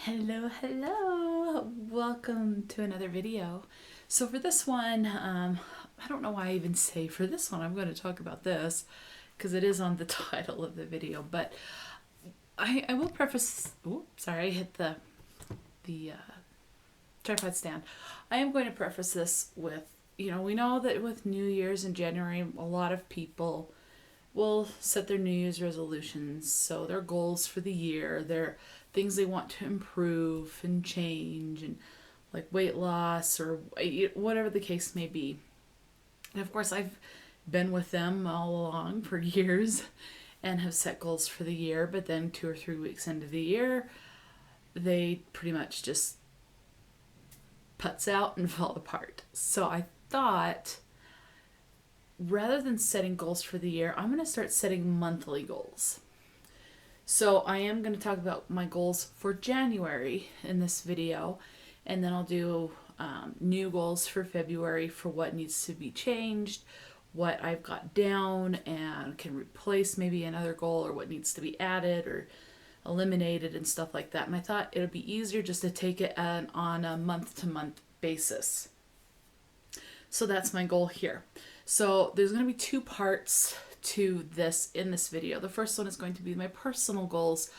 Hello. Welcome to another video. So for this one, I don't know why I even say for this one I'm going to talk about this because it is on the title of the video, but I will preface, sorry, I hit the tripod stand. I am going to preface this with, we know that with New Year's in January, a lot of people will set their New Year's resolutions. So their goals for the year, their things they want to improve and change, and like weight loss or whatever the case may be. And of course, I've been with them all along for years and have set goals for the year, but then 2 or 3 weeks into the year, they pretty much just putz out and fall apart. So I thought, rather than setting goals for the year, I'm going to start setting monthly goals. So I am going to talk about my goals for January in this video, and then I'll do new goals for February for what needs to be changed, what I've got down and can replace maybe another goal, or what needs to be added or eliminated and stuff like that. And I thought it would be easier just to take it on a month-to-month basis. So that's my goal here. So there's going to be 2 parts to this in this video. The first one is going to be my personal goals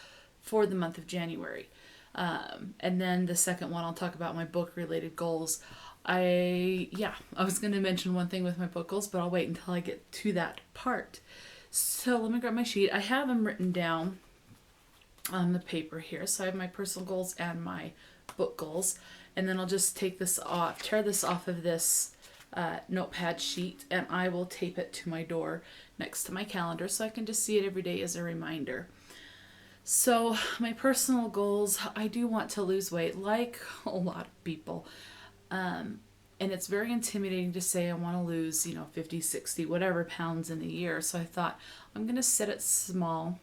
for the month of January. And then the second one, I'll talk about my book related goals. I was going to mention one thing with my book goals, but I'll wait until I get to that part. So let me grab my sheet. I have them written down on the paper here. So I have my personal goals and my book goals. And then I'll just take this off, tear this off of this notepad sheet, and I will tape it to my door next to my calendar so I can just see it every day as a reminder. So my personal goals, I do want to lose weight like a lot of people. And it's very intimidating to say I want to lose, 50, 60, whatever pounds in a year. So I thought I'm going to set it small.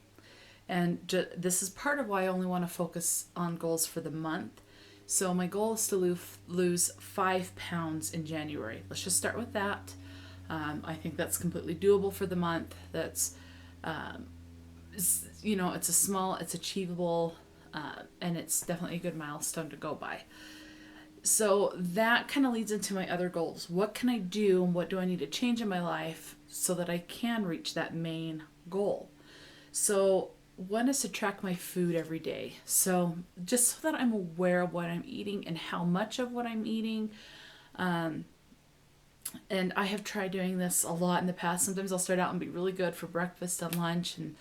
And this is part of why I only want to focus on goals for the month. So my goal is to lose 5 pounds in January. Let's just start with that. I think that's completely doable for the month. That's, it's achievable, and it's definitely a good milestone to go by. So that kind of leads into my other goals. What can I do and what do I need to change in my life so that I can reach that main goal? So one is to track my food every day. So just so that I'm aware of what I'm eating and how much of what I'm eating. And I have tried doing this a lot in the past. Sometimes I'll start out and be really good for breakfast and lunch and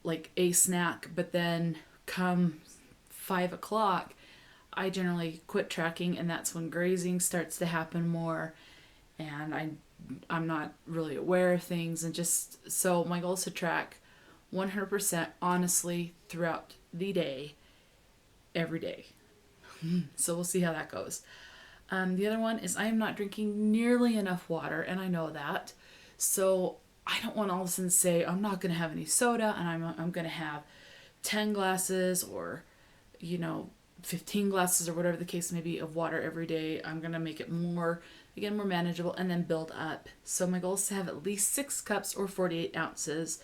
like a snack, but then come 5 o'clock, I generally quit tracking, and that's when grazing starts to happen more, and I'm not really aware of things, and just so my goal is to track 100% honestly throughout the day, every day. So we'll see how that goes. The other one is I am not drinking nearly enough water, and I know that. So I don't want to all of a sudden say I'm not going to have any soda, and I'm going to have 10 glasses or 15 glasses or whatever the case may be of water every day. I'm going to make it more manageable, and then build up. So my goal is to have at least 6 cups or 48 ounces.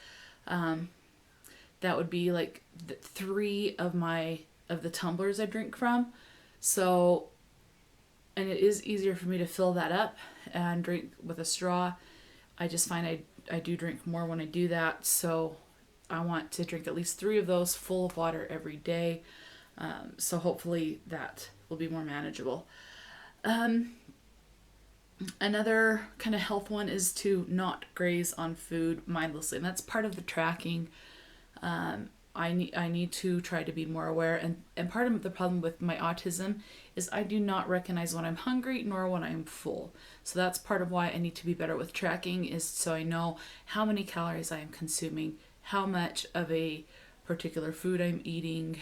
That would be like 3 of the tumblers I drink from. So, and it is easier for me to fill that up and drink with a straw. I just find I do drink more when I do that. So I want to drink at least 3 of those full of water every day. So hopefully that will be more manageable. Another kind of health one is to not graze on food mindlessly, and that's part of the tracking. I need to try to be more aware, and part of the problem with my autism is I do not recognize when I'm hungry nor when I'm full. So that's part of why I need to be better with tracking, is so I know how many calories I am consuming, how much of a particular food I'm eating,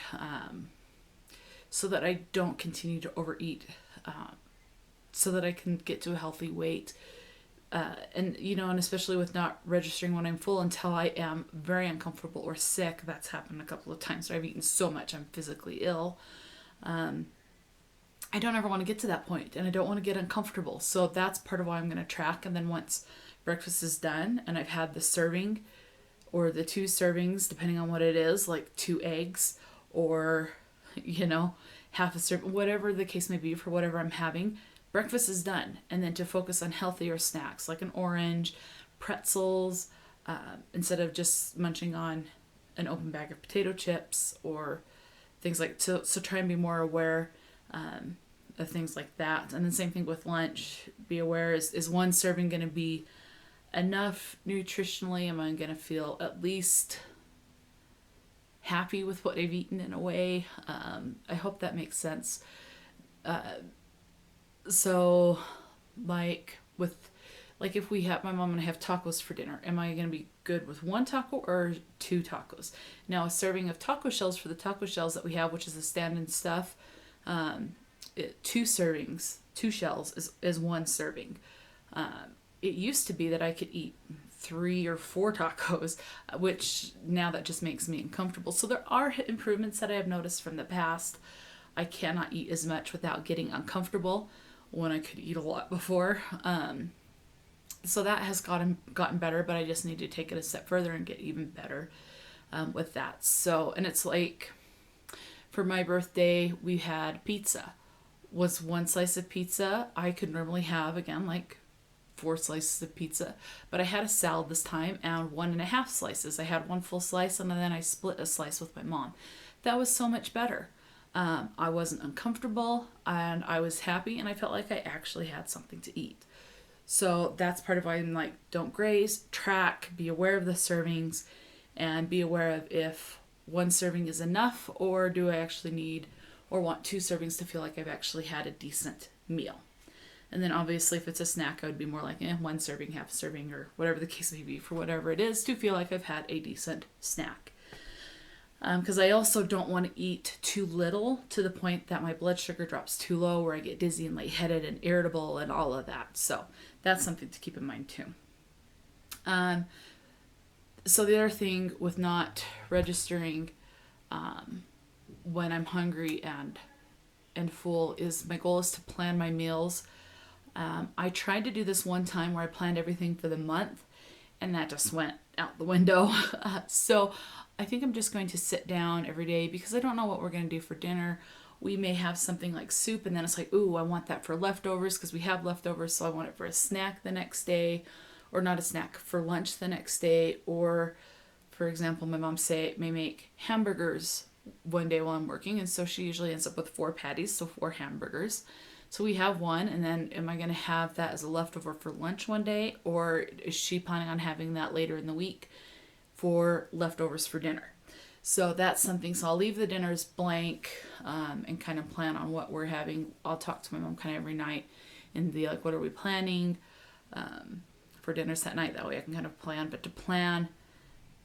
so that I don't continue to overeat, so that I can get to a healthy weight. And especially with not registering when I'm full until I am very uncomfortable or sick. That's happened a couple of times where I've eaten so much I'm physically ill. I don't ever want to get to that point, and I don't want to get uncomfortable. So that's part of why I'm going to track. And then once breakfast is done and I've had the serving or the 2 servings, depending on what it is, like 2 eggs or you know, half a serving, whatever the case may be for whatever I'm having. Breakfast is done. And then to focus on healthier snacks like an orange, pretzels, instead of just munching on an open bag of potato chips or things like, so try and be more aware of things like that. And then same thing with lunch. Be aware, is one serving going to be enough nutritionally? Am I going to feel at least happy with what I've eaten in a way? I hope that makes sense. So like with, like if we have, my mom and I have tacos for dinner, am I going to be good with one taco or two tacos? Now a serving of taco shells for the taco shells that we have, which is the stand-in stuff, two servings, two shells is one serving. It used to be that I could eat 3 or 4 tacos, which now that just makes me uncomfortable. So there are improvements that I have noticed from the past. I cannot eat as much without getting uncomfortable when I could eat a lot before. So that has gotten better, but I just need to take it a step further and get even better with that. So, and it's like, for my birthday, we had pizza. Was one slice of pizza. I could normally have, again, like 4 slices of pizza, but I had a salad this time and 1.5 slices. I had one full slice and then I split a slice with my mom. That was so much better. I wasn't uncomfortable and I was happy and I felt like I actually had something to eat. So that's part of why I'm like, don't graze, track, be aware of the servings, and be aware of if one serving is enough or do I actually need or want 2 servings to feel like I've actually had a decent meal. And then obviously if it's a snack, I would be more like 1 serving, half a serving, or whatever the case may be for whatever it is to feel like I've had a decent snack. Because I also don't want to eat too little to the point that my blood sugar drops too low where I get dizzy and lightheaded and irritable and all of that. So that's something to keep in mind too. So the other thing with not registering when I'm hungry and full is my goal is to plan my meals. I tried to do this one time where I planned everything for the month and that just went out the window. So I think I'm just going to sit down every day because I don't know what we're going to do for dinner. We may have something like soup and then it's like, ooh, I want that for leftovers because we have leftovers. So I want it for a snack the next day, or not a snack, for lunch the next day. Or for example, my mom may make hamburgers one day while I'm working. And so she usually ends up with 4 patties. So 4 hamburgers. So we have one, and then am I going to have that as a leftover for lunch one day, or is she planning on having that later in the week for leftovers for dinner? So that's something. So I'll leave the dinners blank and kind of plan on what we're having. I'll talk to my mom kind of every night and be like, what are we planning for dinners that night? That way I can kind of plan. But to plan,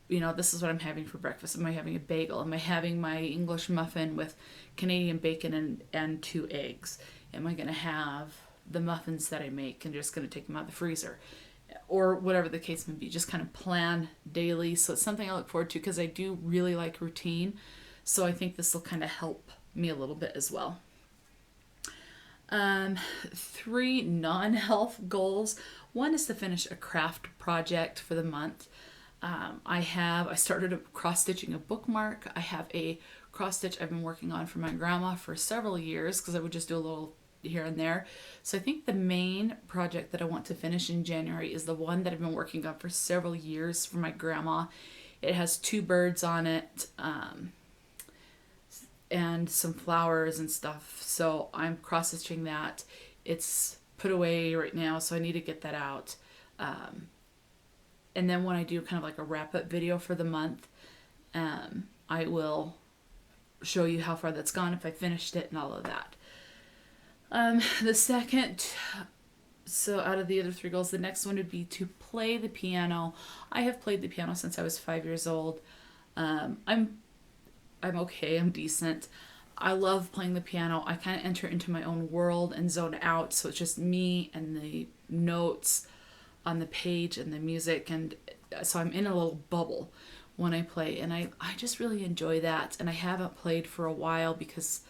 you know, this is what I'm having for breakfast. Am I having a bagel? Am I having my English muffin with Canadian bacon and 2 eggs? Am I going to have the muffins that I make and just going to take them out of the freezer? Or whatever the case may be. Just kind of plan daily. So it's something I look forward to because I do really like routine. So I think this will kind of help me a little bit as well. 3 non-health goals. One is to finish a craft project for the month. I started cross-stitching a bookmark. I have a cross-stitch I've been working on for my grandma for several years because I would just do a little here and there. So I think the main project that I want to finish in January is the one that I've been working on for several years for my grandma. It has 2 birds on it and some flowers and stuff. So I'm cross-stitching that. It's put away right now, so I need to get that out. And then when I do kind of like a wrap-up video for the month, I will show you how far that's gone, if I finished it and all of that. The second, so out of the other 3 goals, the next one would be to play the piano. I have played the piano since I was 5 years old. I'm okay, I'm decent. I love playing the piano. I kind of enter into my own world and zone out, so it's just me and the notes on the page and the music, and so I'm in a little bubble when I play, and I just really enjoy that. And I haven't played for a while because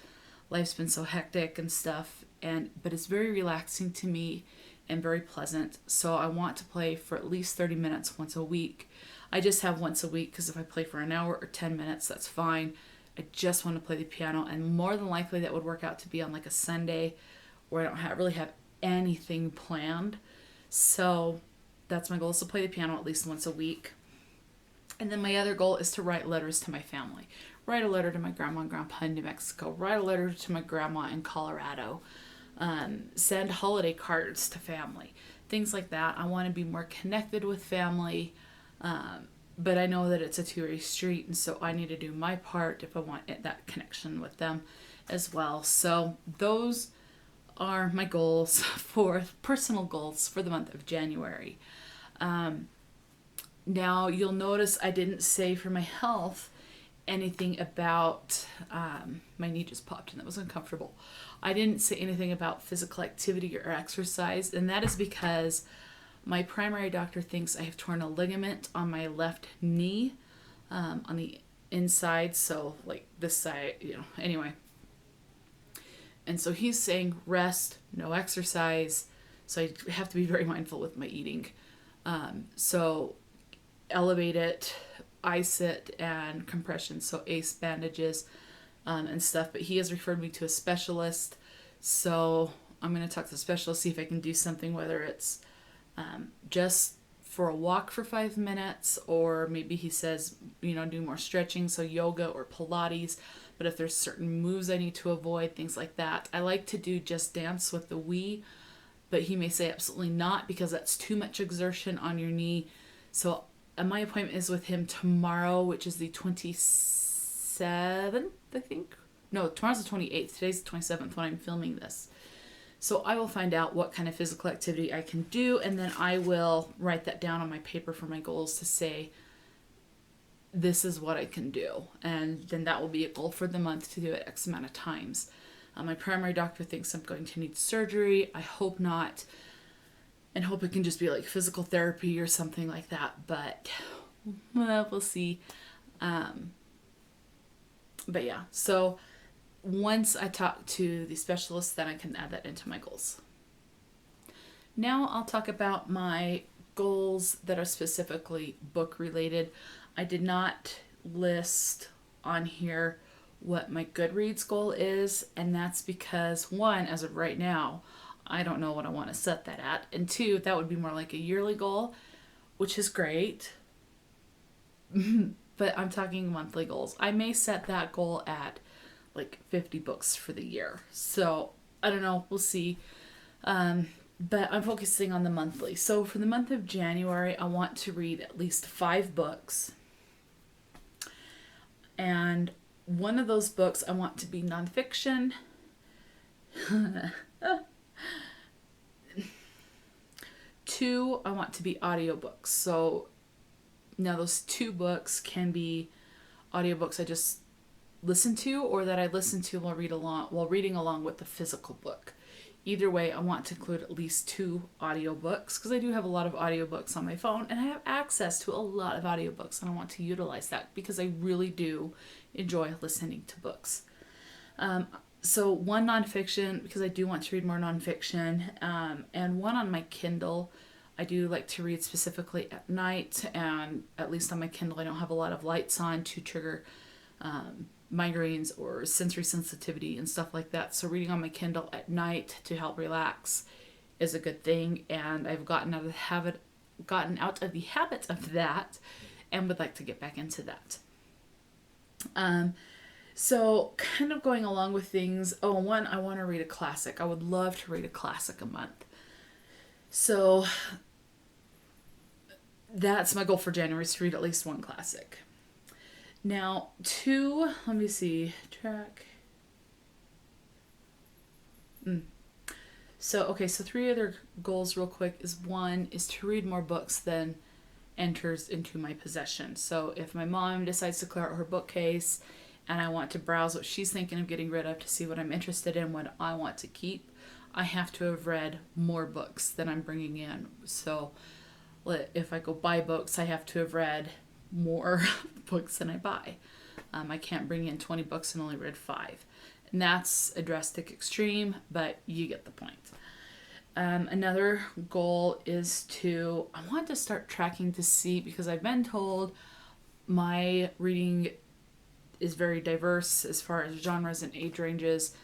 life's been so hectic and stuff, but it's very relaxing to me and very pleasant. So I want to play for at least 30 minutes once a week. I just have once a week because if I play for an hour or 10 minutes, that's fine. I just want to play the piano, and more than likely that would work out to be on like a Sunday where I don't really have anything planned. So that's my goal, is to play the piano at least once a week. And then my other goal is to write letters to my family. Write a letter to my grandma and grandpa in New Mexico. Write a letter to my grandma in Colorado. Send holiday cards to family. Things like that. I want to be more connected with family. But I know that it's a two-way street, and so I need to do my part if I want that connection with them as well. So those are my goals, for personal goals for the month of January. Now you'll notice I didn't say for my health anything about, my knee just popped and that was uncomfortable. I didn't say anything about physical activity or exercise, and that is because my primary doctor thinks I have torn a ligament on my left knee, on the inside, so like this side, anyway. And so he's saying rest, no exercise, so I have to be very mindful with my eating. So elevate it, ice it, and compression, so ACE bandages and stuff. But he has referred me to a specialist, so I'm going to talk to the specialist, see if I can do something, whether it's just for a walk for 5 minutes, or maybe he says, do more stretching, so yoga or Pilates. But if there's certain moves I need to avoid, things like that. I like to do Just Dance with the Wii, but he may say absolutely not, because that's too much exertion on your knee. So my appointment is with him tomorrow, which is the 27th, I think. No, tomorrow's the 28th. Today's the 27th when I'm filming this. So I will find out what kind of physical activity I can do, and then I will write that down on my paper for my goals to say, this is what I can do. And then that will be a goal for the month, to do it X amount of times. My primary doctor thinks I'm going to need surgery. I hope not, and hope it can just be like physical therapy or something like that. But we'll see. But yeah, so once I talk to the specialist, then I can add that into my goals. Now I'll talk about my goals that are specifically book related. I did not list on here what my Goodreads goal is, and that's because, one, as of right now, I don't know what I want to set that at, and two, that would be more like a yearly goal, which is great, but I'm talking monthly goals. I may set that goal at like 50 books for the year, so I don't know, we'll see. But I'm focusing on the monthly. So for the month of January, I want to read at least 5 books. And one of those books I want to be nonfiction. 2, I want to be audiobooks. So now those 2 books can be audiobooks I just listen to, or that I listen to while reading along with the physical book. Either way, I want to include at least 2 audiobooks, because I do have a lot of audiobooks on my phone, and I have access to a lot of audiobooks, and I want to utilize that because I really do enjoy listening to books. So 1 nonfiction, because I do want to read more nonfiction, and 1 on my Kindle. I do like to read specifically at night, and at least on my Kindle I don't have a lot of lights on to trigger migraines or sensory sensitivity and stuff like that. So reading on my Kindle at night to help relax is a good thing, and I've gotten out of the habit of that, and would like to get back into that. So kind of going along with things. 1, I want to read a classic. I would love to read a classic a month. So that's my goal for January, is to read at least 1 classic. Now, 2, let me see, So 3 other goals real quick is, 1 is to read more books than enters into my possession. So if my mom decides to clear out her bookcase and I want to browse what she's thinking of getting rid of to see what I'm interested in, what I want to keep, I have to have read more books than I'm bringing in. So if I go buy books, I have to have read more books than I buy. I can't bring in 20 books and only read 5. And that's a drastic extreme, but you get the point. Another goal is I want to start tracking to see, because I've been told my reading is very diverse as far as genres and age ranges.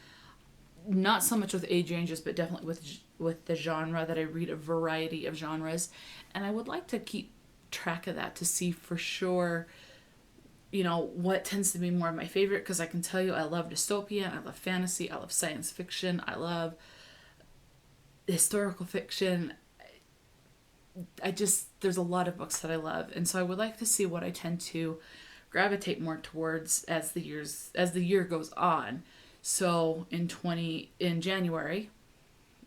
Not so much with age ranges, but definitely with the genre, that I read a variety of genres. And I would like to keep track of that to see for sure, what tends to be more of my favorite, because I can tell you I love dystopian, I love fantasy, I love science fiction, I love historical fiction. There's a lot of books that I love, and so I would like to see what I tend to gravitate more towards as the year goes on. So in January,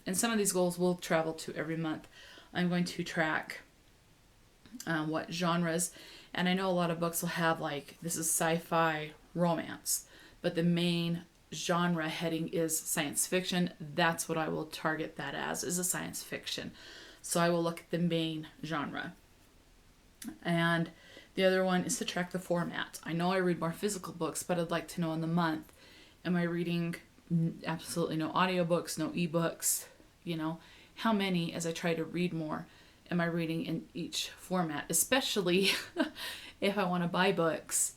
and some of these goals will travel to every month, I'm going to track what genres, and I know a lot of books will have like, this is sci-fi romance, but the main genre heading is science fiction. That's what I will target that as, is a science fiction. So I will look at the main genre. And the other one is to track the format. I know I read more physical books, but I'd like to know in the month, am I reading absolutely no audiobooks, no ebooks? How many, as I try to read more, am I reading in each format? Especially if I want to buy books,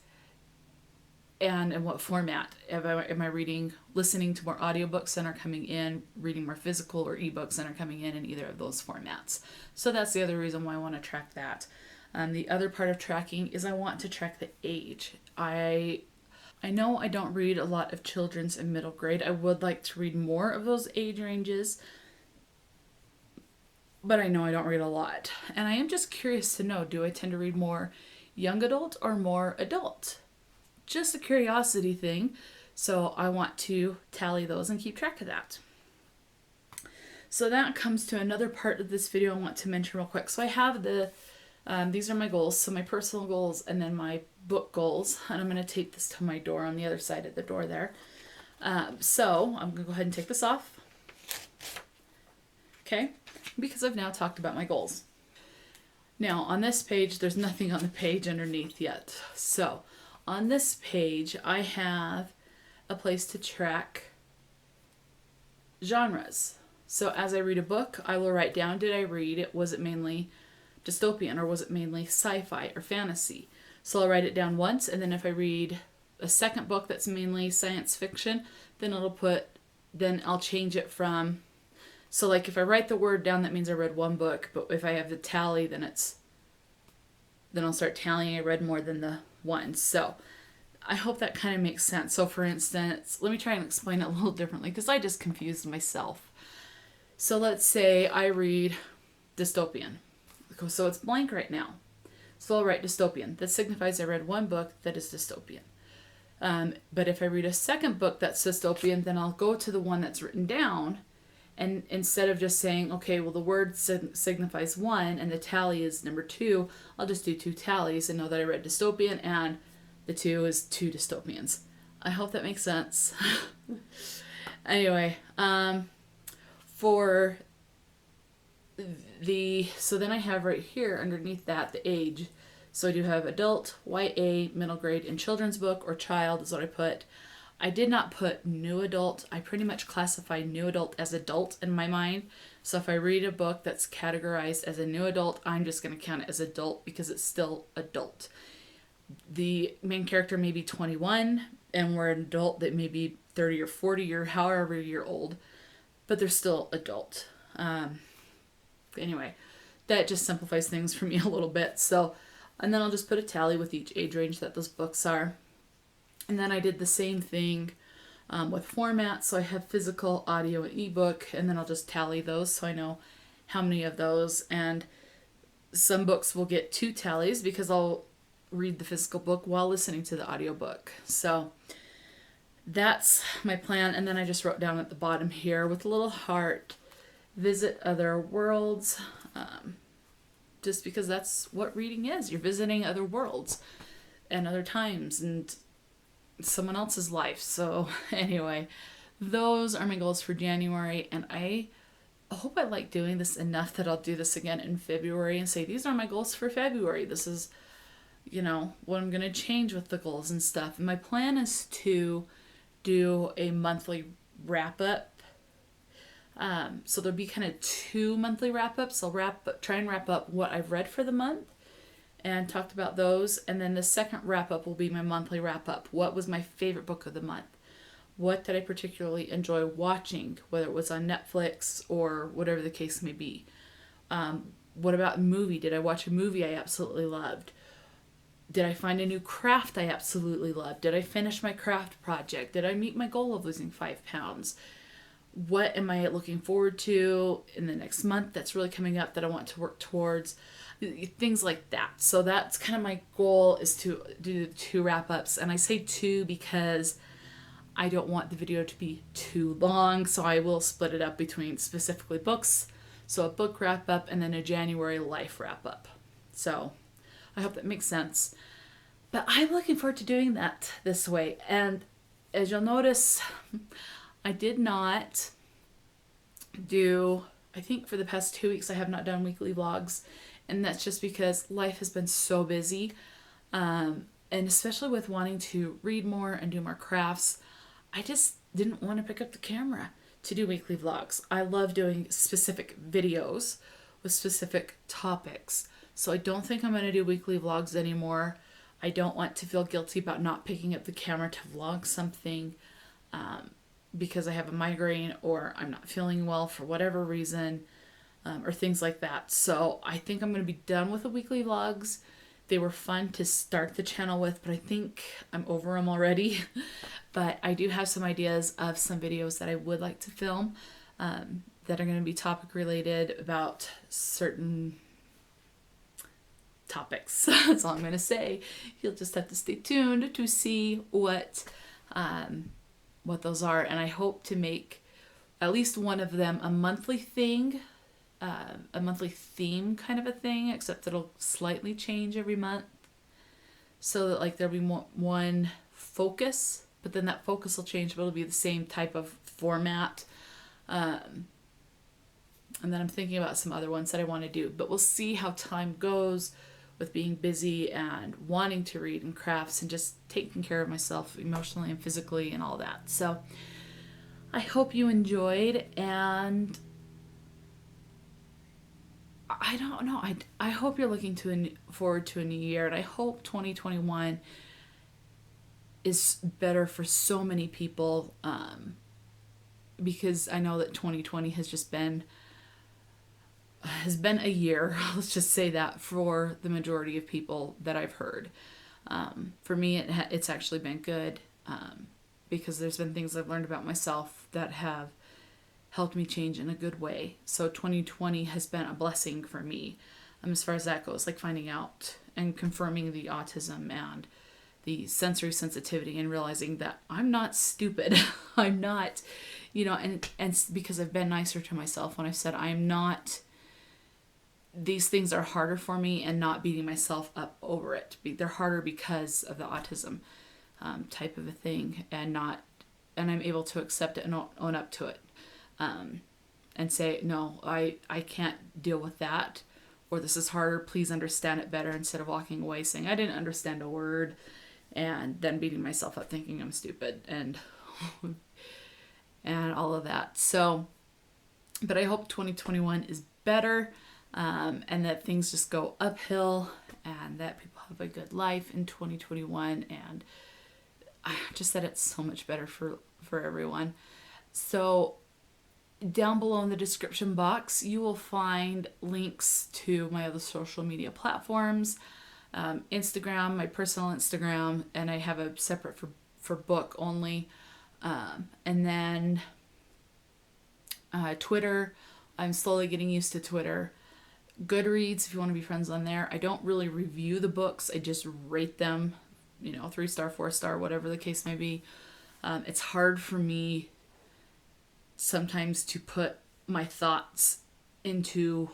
and in what format. Am I listening to more audiobooks than are coming in, reading more physical or ebooks than are coming in either of those formats? So that's the other reason why I want to track that. The other part of tracking is I want to track the age. I know I don't read a lot of children's and middle grade. I would like to read more of those age ranges, but I know I don't read a lot. And I am just curious to know, do I tend to read more young adult or more adult? Just a curiosity thing. So I want to tally those and keep track of that. So that comes to another part of this video I want to mention real quick. So I have these are my goals. So my personal goals and then my book goals. And I'm going to tape this to my door on the other side of the door there. So I'm going to go ahead and take this off. Okay, because I've now talked about my goals. Now on this page, there's nothing on the page underneath yet. So on this page, I have a place to track genres. So as I read a book, I will write down, did I read it? Was it mainly dystopian, or was it mainly sci-fi or fantasy? So I'll write it down once, and then if I read a second book that's mainly science fiction, then I'll change it from, so like if I write the word down, that means I read one book, but if I have the tally, then I'll start tallying I read more than the one. So I hope that kind of makes sense. So for instance, let me try and explain it a little differently, because I just confused myself. So let's say I read dystopian. So it's blank right now. So I'll write dystopian. That signifies I read one book that is dystopian. But if I read a second book that's dystopian, then I'll go to the one that's written down. And instead of just saying, okay, well, the word signifies one and the tally is number 2, I'll just do 2 tallies and know that I read dystopian and the 2 is 2 dystopians. I hope that makes sense. Anyway, so then I have right here underneath that the age. So I do have adult, YA, middle grade, and children's book or child is what I put. I did not put new adult. I pretty much classify new adult as adult in my mind. So if I read a book that's categorized as a new adult, I'm just going to count it as adult because it's still adult. The main character may be 21 and we're an adult that may be 30 or 40 or however you're old, but they're still adult. Anyway, that just simplifies things for me a little bit. So, and then I'll just put a tally with each age range that those books are. And then I did the same thing with format. So I have physical, audio, and ebook, and then I'll just tally those so I know how many of those. And some books will get 2 tallies because I'll read the physical book while listening to the audiobook. So that's my plan. And then I just wrote down at the bottom here with a little heart, visit other worlds, just because that's what reading is. You're visiting other worlds and other times and someone else's life. So anyway, those are my goals for January, and I hope I like doing this enough that I'll do this again in February and say these are my goals for February. This is, what I'm going to change with the goals and stuff. And my plan is to do a monthly wrap up. So there'll be kind of 2 monthly wrap ups. I'll try and wrap up what I've read for the month, and talked about those. And then the second wrap up will be my monthly wrap up. What was my favorite book of the month? What did I particularly enjoy watching, whether it was on Netflix or whatever the case may be? What about a movie? Did I watch a movie I absolutely loved? Did I find a new craft I absolutely loved? Did I finish my craft project? Did I meet my goal of losing 5 pounds? What am I looking forward to in the next month that's really coming up that I want to work towards? Things like that. So that's kind of my goal, is to do 2 wrap-ups. And I say 2 because I don't want the video to be too long, so I will split it up between specifically books. So a book wrap-up and then a January life wrap-up. So I hope that makes sense. But I'm looking forward to doing that this way. And as you'll notice, I did not do, I think for the past 2 weeks, I have not done weekly vlogs. And that's just because life has been so busy. And especially with wanting to read more and do more crafts, I just didn't want to pick up the camera to do weekly vlogs. I love doing specific videos with specific topics. So I don't think I'm going to do weekly vlogs anymore. I don't want to feel guilty about not picking up the camera to vlog something because I have a migraine or I'm not feeling well for whatever reason, or things like that. So I think I'm going to be done with the weekly vlogs. They were fun to start the channel with, but I think I'm over them already. But I do have some ideas of some videos that I would like to film that are going to be topic related about certain topics. That's all I'm going to say. You'll just have to stay tuned to see what those are. And I hope to make at least one of them a monthly thing, a monthly theme kind of a thing, except it'll slightly change every month. So that like there'll be one focus, but then that focus will change, but it'll be the same type of format. And then I'm thinking about some other ones that I want to do, but we'll see how time goes with being busy and wanting to read and crafts and just taking care of myself emotionally and physically and all that. So I hope you enjoyed, and I don't know, I hope you're looking forward to a new year, and I hope 2021 is better for so many people, because I know that 2020 has just been a year, let's just say that, for the majority of people that I've heard. For me, it's actually been good, because there's been things I've learned about myself that have helped me change in a good way. So 2020 has been a blessing for me, as far as that goes, like finding out and confirming the autism and the sensory sensitivity and realizing that I'm not stupid. I'm not, and because I've been nicer to myself when I've said I'm not, these things are harder for me, and not beating myself up over it. They're harder because of the autism type of a thing, and I'm able to accept it and own up to it. And say, no, I can't deal with that, or this is harder, please understand it better, instead of walking away saying I didn't understand a word and then beating myself up thinking I'm stupid and all of that. So, but I hope 2021 is better, and that things just go uphill, and that people have a good life in 2021, and just that it's so much better for everyone. So down below in the description box, you will find links to my other social media platforms, Instagram, my personal Instagram, and I have a separate for book only, and then Twitter. I'm slowly getting used to Twitter. Goodreads, if you want to be friends on there. I don't really review the books, I just rate them, 3-star, 4-star, whatever the case may be. It's hard for me sometimes to put my thoughts into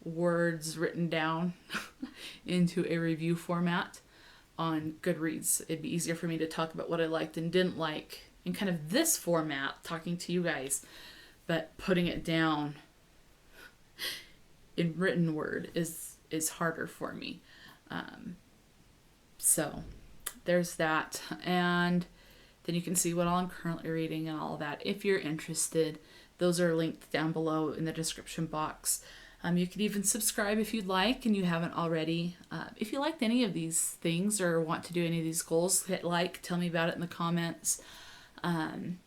words written down into a review format on Goodreads. It'd be easier for me to talk about what I liked and didn't like in kind of this format, talking to you guys, but putting it down in written word is harder for me. So there's that, and then you can see what all I'm currently reading and all that if you're interested. Those are linked down below in the description box. You could even subscribe if you'd like and you haven't already. If you liked any of these things or want to do any of these goals, hit like, tell me about it in the comments. And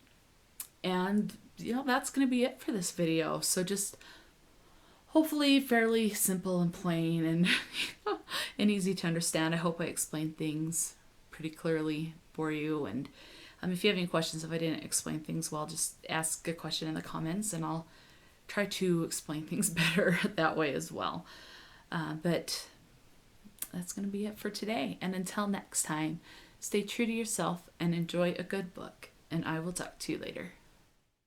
that's going to be it for this video. So just hopefully fairly simple and plain and and easy to understand. I hope I explained things pretty clearly for you. And if you have any questions, if I didn't explain things well, just ask a question in the comments and I'll try to explain things better that way as well. But that's going to be it for today. And until next time, stay true to yourself and enjoy a good book. And I will talk to you later.